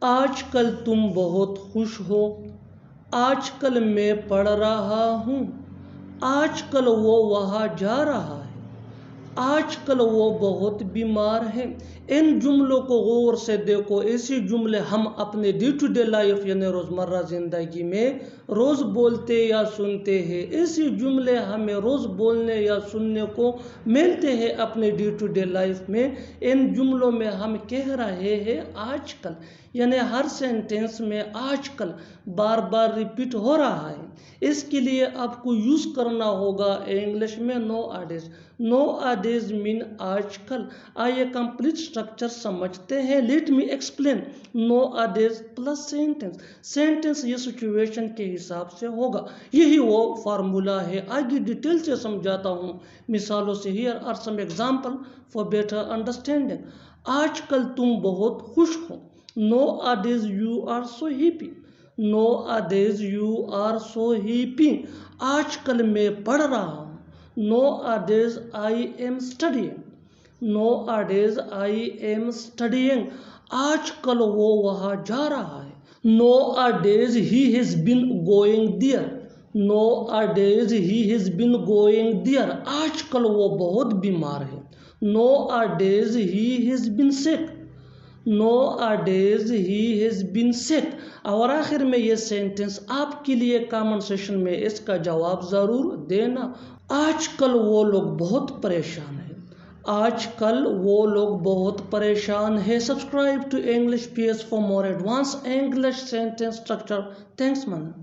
آج کل تم بہت خوش ہو، آج کل میں پڑھ رہا ہوں، آج کل وہ وہاں جا رہا ہے، آج کل وہ بہت بیمار ہیں۔ ان جملوں کو غور سے دیکھو۔ ایسی جملے ہم اپنے ڈے ٹو ڈے لائف یعنی روزمرہ زندگی میں روز بولتے یا سنتے ہیں۔ ایسی جملے ہمیں روز بولنے یا سننے کو ملتے ہیں اپنے ڈے ٹو ڈے لائف میں۔ ان جملوں میں ہم کہہ رہے ہیں آج کل، یعنی ہر سینٹینس میں آج کل بار بار ریپیٹ ہو رہا ہے۔ اس کے لیے آپ کو یوز کرنا ہوگا انگلش میں نو آڈیز۔ نو آڈیز مین آج کل۔ آئیے کمپلیٹ اسٹرکچر سمجھتے ہیں۔ Let me explain. No odds plus sentence. Sentence یہ سچویشن کے حساب سے ہوگا، یہی وہ فارمولا ہے۔ آگے ڈیٹیل سے سمجھاتا ہوں مثالوں سے۔ Here are some example for better understanding. آج کل تم بہت خوش ہو۔ Nowadays you are so happy. Nowadays you are so happy. آج کل میں پڑھ رہا ہوں۔ Nowadays I am studying. Nowadays I am studying. آج کل وہ وہاں جا رہا ہے۔ Nowadays he has been going there. Nowadays he has been going there. آج کل وہ بہت بیمار ہے۔ Nowadays he has been sick. Nowadays he has been sick. اور آخر میں یہ سینٹینس آپ کے لیے کامن سیشن میں اس کا جواب ضرور دینا۔ آج کل وہ لوگ بہت پریشان ہیں۔ آج کل وہ لوگ بہت پریشان ہیں۔ Subscribe to English PS for more advanced English sentence structure. Thanks man.